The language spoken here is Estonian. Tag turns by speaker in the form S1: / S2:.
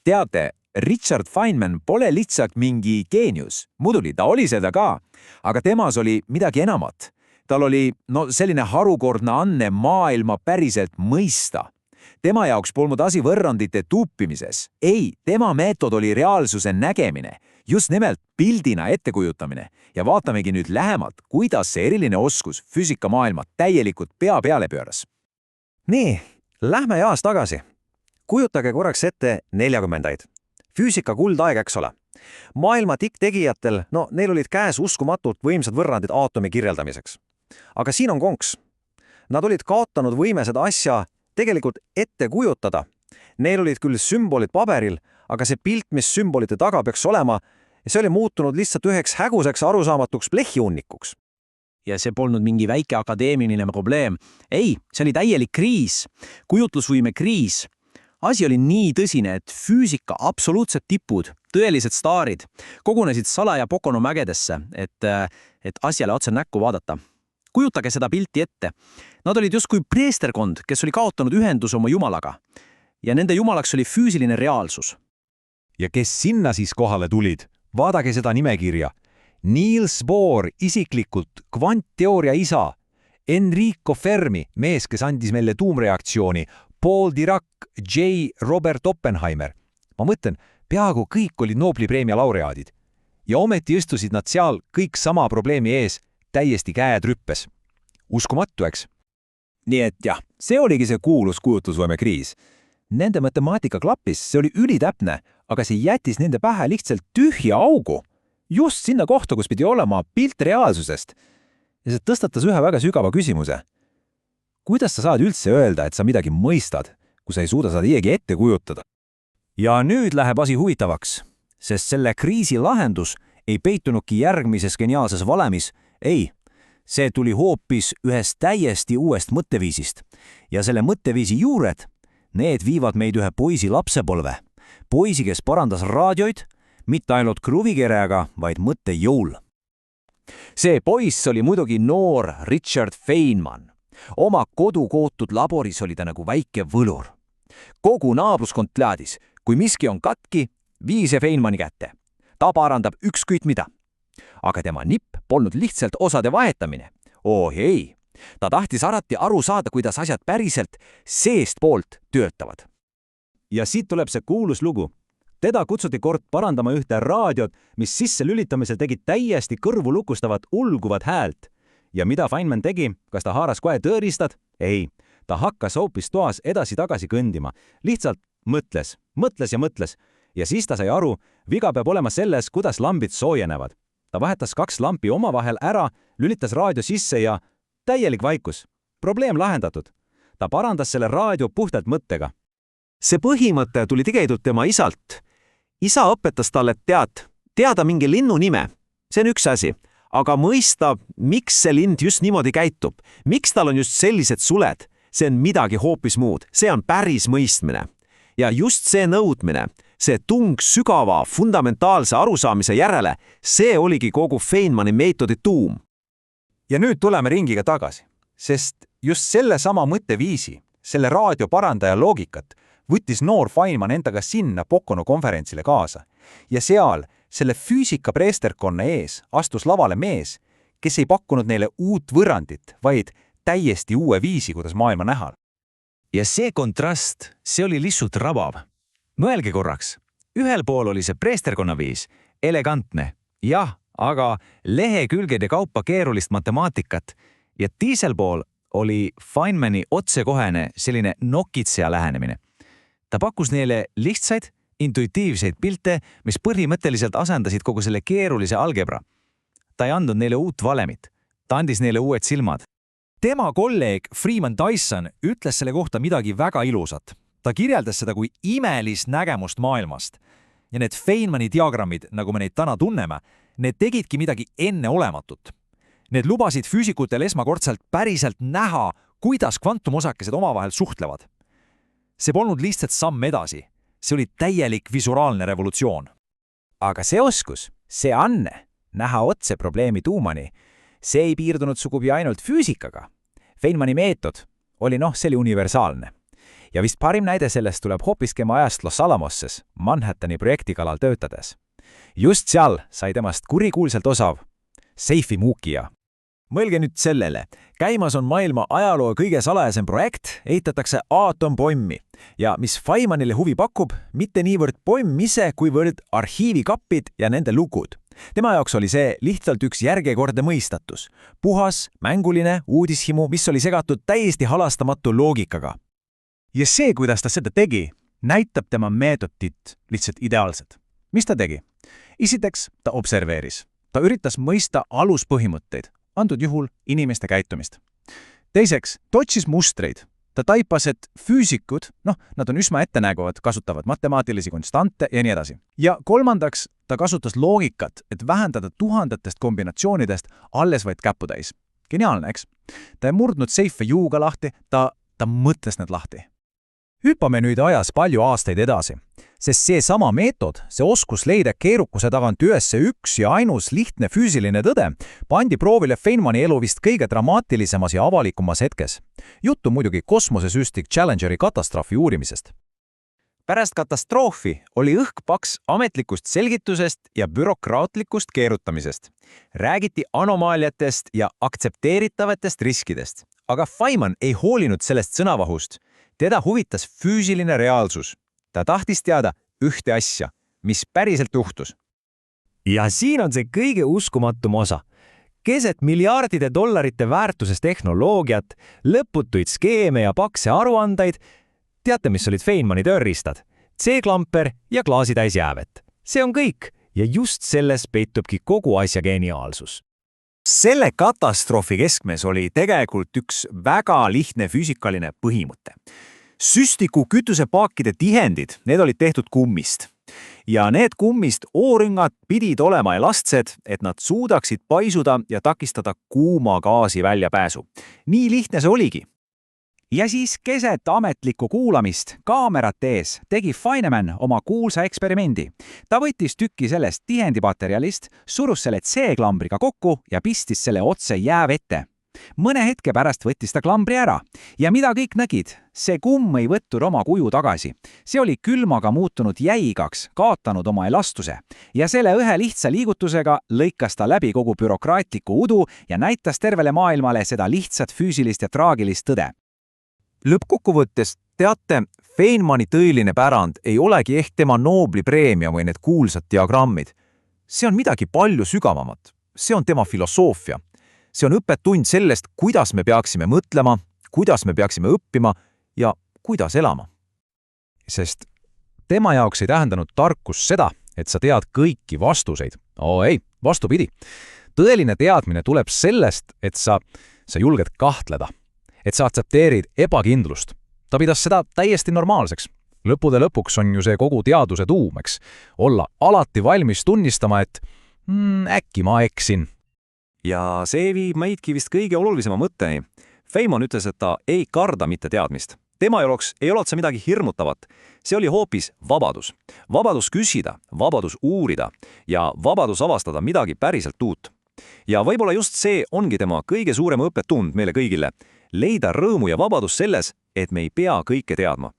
S1: Teate, Richard Feynman pole lihtsalt mingi geenius. Muidugi, ta oli seda ka, aga temas oli midagi enamat. Tal oli selline harukordne anne maailma päriselt mõista. Tema jaoks polnud asi võrrandite tuupimises. Ei, tema meetod oli reaalsuse nägemine, just nimelt pildina ettekujutamine. Ja vaatamegi nüüd lähemalt, kuidas see eriline oskus füüsikamaailma täielikult pea peale pööras.
S2: Nii, lähme ajas tagasi. Kujutage korraks ette 40-ndaid. Füüsika kuldaeg, eks ole. Maailma tikktegijatel, neil olid käes uskumatult võimsad võrrandid aatomi kirjeldamiseks. Aga siin on konks. Nad olid kaotanud võime seda asja tegelikult ette kujutada. Neil olid küll sümbolid paberil, aga see pilt, mis sümbolite taga peaks olema, see oli muutunud lihtsalt üheks häguseks arusaamatuks plehiunnikuks.
S3: Ja see polnud mingi väike akadeemiline probleem. Ei, see oli täielik kriis. Kujutlusvõime kriis. Asi oli nii tõsine, et füüsika absoluutsed tipud, tõelised staarid, kogunesid salaja Pocono mägedesse, et asjale otse näkku vaadata. Kujutage seda pilti ette. Nad olid justkui preesterkond, kes oli kaotanud ühenduse oma jumalaga. Ja nende jumalaks oli füüsiline reaalsus.
S4: Ja kes sinna siis kohale tulid? Vaadake seda nimekirja. Niels Bohr isiklikult, kvantteooria isa, Enrico Fermi, mees, kes andis meile tuumreaktsiooni, Paul Dirac, J. Robert Oppenheimer. Ma mõtlen, peaaegu kõik olid Nobeli preemia laureaadid. Ja ometi istusid nad seal kõik sama probleemi ees, täiesti käed rüppes. Uskumatu, eks?
S1: Nii et jah, see oligi see kuulus kujutlusvõime kriis. Nende matemaatika klappis, see oli ülitäpne, aga see jättis nende pähe lihtsalt tühja augu. Just sinna kohta, kus pidi olema pilt reaalsusest. Ja see tõstatas ühe väga sügava küsimuse. Kuidas sa saad üldse öelda, et sa midagi mõistad, kui sa ei suuda seda isegi ette kujutada?
S2: Ja nüüd läheb asi huvitavaks, sest selle kriisi lahendus ei peitunudki järgmises geniaalses valemis. Ei, see tuli hoopis ühest täiesti uuest mõtteviisist. Ja selle mõtteviisi juured, need viivad meid ühe poisi lapsepolve. Poisi, kes parandas raadioid, mitte ainult kruvikereaga, vaid mõttejõul.
S1: See poiss oli muidugi noor Richard Feynman. Oma kodukootud laboris oli ta nagu väike võlur. Kogu naabruskond teadis, kui miski on katki, vii see Feynmani kätte. Ta parandab ükskõik mida. Aga tema nipp polnud lihtsalt osade vahetamine. Ei, ta tahtis alati aru saada, kuidas asjad päriselt seest poolt töötavad.
S2: Ja siit tuleb see kuulus lugu. Teda kutsuti kord parandama ühte raadiot, mis sisse lülitamisel tegid täiesti kõrvu lukustavat ulguvat häält. Ja mida Feynman tegi? Kas ta haaras kohe tõõristad? Ei, ta hakkas hoopis toas edasi-tagasi kõndima. Lihtsalt mõtles ja mõtles. Ja siis ta sai aru, viga peab olema selles, kuidas lambid soojenevad. Ta vahetas 2 lampi omavahel ära, lülitas raadio sisse ja täielik vaikus. Probleem lahendatud. Ta parandas selle raadio puhtalt mõttega. See põhimõte tuli tegelikult tema isalt. Isa õpetas talle, teada mingi linnu nime. See on üks asi. Aga mõista, miks see lind just niimoodi käitub. Miks tal on just sellised suled? See on midagi hoopis muud. See on päris mõistmine. Ja just see nõudmine, see tung sügava, fundamentaalse arusaamise järele, see oligi kogu Feynmani meetodi tuum.
S4: Ja nüüd tuleme ringiga tagasi, sest just selle sama mõtteviisi, selle raadioparandaja loogikat, võttis noor Feynman endaga sinna Pocono konverentsile kaasa. Ja seal, selle füüsika preesterkonna ees, astus lavale mees, kes ei pakkunud neile uut võrrandit, vaid täiesti uue viisi, kuidas maailma näha.
S2: Ja see kontrast, see oli lihtsalt rabav. Mõelge korraks. Ühel pool oli see preesterkonna viis, elegantne, jah, aga lehekülgede kaupa keerulist matemaatikat ja teisel pool oli Feynmani otsekohene selline nokitseja lähenemine. Ta pakkus neile lihtsaid, intuitiivseid pilte, mis põhimõtteliselt asendasid kogu selle keerulise algebra. Ta ei andnud neile uut valemit. Ta andis neile uued silmad.
S4: Tema kolleeg Freeman Dyson ütles selle kohta midagi väga ilusat. Ta kirjeldas seda kui imelist nägemust maailmast. Ja need Feynmani diagrammid, nagu me neid täna tunneme, need tegidki midagi enneolematut. Need lubasid füüsikutel esmakordselt päriselt näha, kuidas kvantumosakesed omavahel suhtlevad. See polnud lihtsalt samm edasi. See oli täielik visuaalne revolutsioon.
S1: Aga see oskus, see anne, näha otse probleemi tuumani, see ei piirdunud sugugi ainult füüsikaga. Feynmani meetod oli see oli universaalne.
S2: ja vist parim näide sellest tuleb hoopis tema ajast Los Alamosses, Manhattani projekti kallal töötades. Just seal sai temast kurikuulselt osav seifi muukija.
S1: Mõelge nüüd sellele. Käimas on maailma ajaloo kõige salajasem projekt, ehitatakse aatompommi. Ja mis Feynmanile huvi pakub, mitte niivõrd pomm ise, kuivõrd arhiivikappid ja nende lukud. Tema jaoks oli see lihtsalt üks järjekordne mõistatus. Puhas, mänguline uudishimu, mis oli segatud täiesti halastamatu loogikaga.
S3: Ja see, kuidas ta seda tegi, näitab tema meetodit lihtsalt ideaalselt. Mis ta tegi? Esiteks, ta observeeris. Ta üritas mõista aluspõhimõtteid, antud juhul inimeste käitumist. Teiseks, ta otsis mustreid. Ta taipas, et füüsikud, nad on üsna ettenäguvad, kasutavad matemaatilisi konstante ja nii edasi. Ja kolmandaks, ta kasutas loogikat, et vähendada tuhandetest kombinatsioonidest alles vaid käputäis. Geniaalne, eks? Ta ei murdnud seife juuga lahti, ta mõtles need lahti.
S2: Hüppame nüüd ajas palju aastaid edasi, sest see sama meetod, see oskus leida keerukuse tagant üles üks ja ainus lihtne füüsiline tõde, pandi proovile Feynmani elu vist kõige dramaatilisemas ja avalikumas hetkes. Juttu muidugi kosmosesüstik Challengeri katastroofi uurimisest.
S1: Pärast katastroofi oli õhk paks ametlikust selgitusest ja bürokraatlikust keerutamisest. Räägiti anomaaliatest ja aktsepteeritavatest riskidest. Aga Feynman ei hoolinud sellest sõnavahust. Teda huvitas füüsiline reaalsus. Ta tahtis teada ühte asja, mis päriselt juhtus.
S2: Ja siin on see kõige uskumatum osa. Keset miljardide dollarite väärtuses tehnoloogiat, lõputuid skeeme ja pakse aruandeid, teate, mis olid Feynmani tööriistad? C-klamper ja klaasitäis jäävet. See on kõik ja just selles peitubki kogu asja geniaalsus.
S1: Selle katastroofi keskmes oli tegelikult üks väga lihtne füüsikaline põhimõte. Süstiku kütusepaakide tihendid, need olid tehtud kummist. Ja need kummist oorüngad pidid olema elastsed, et nad suudaksid paisuda ja takistada kuuma gaasi väljapääsu. Nii lihtne see oligi.
S3: Ja siis keset ametlikku kuulamist kaamerate ees tegi Feynman oma kuulsa eksperimendi. Ta võttis tükki sellest tihendimaterjalist, surus selle C-klambriga kokku ja pistis selle otse jäävette. Mõne hetke pärast võttis ta klambri ära ja mida kõik nägid, see kumm ei võtnud oma kuju tagasi. See oli külmaga muutunud jäigaks, kaotanud oma elastuse ja selle ühe lihtsa liigutusega lõikas ta läbi kogu bürokraatliku udu ja näitas tervele maailmale seda lihtsat füüsilist ja traagilist tõde.
S1: Lõppkokkuvõttes, teate, Feynmani tõeline pärand ei olegi ehk tema Nobeli preemia või need kuulsad diagrammid. See on midagi palju sügavamat. See on tema filosoofia. See on õppetund sellest, kuidas me peaksime mõtlema, kuidas me peaksime õppima ja kuidas elama.
S2: Sest tema jaoks ei tähendanud tarkus seda, et sa tead kõiki vastuseid. Ei, vastupidi. Tõeline teadmine tuleb sellest, et sa julged kahtleda. Et sa aktsepteerid ebakindlust. Ta pidas seda täiesti normaalseks. Lõppude lõpuks on ju see kogu teaduse tuumeks. Olla alati valmis tunnistama, et äkki ma eksin.
S1: Ja see viib meidki vist kõige olulisema mõtteni. Feynman ütles, et ta ei karda mitte teadmist. Tema jaoks ei olnud see midagi hirmutavat. See oli hoopis vabadus. Vabadus küsida, vabadus uurida ja vabadus avastada midagi päriselt uut. Ja võib-olla just see ongi tema kõige suurem õppetund meile kõigile. Leida rõõmu ja vabadus selles, et me ei pea kõike teadma.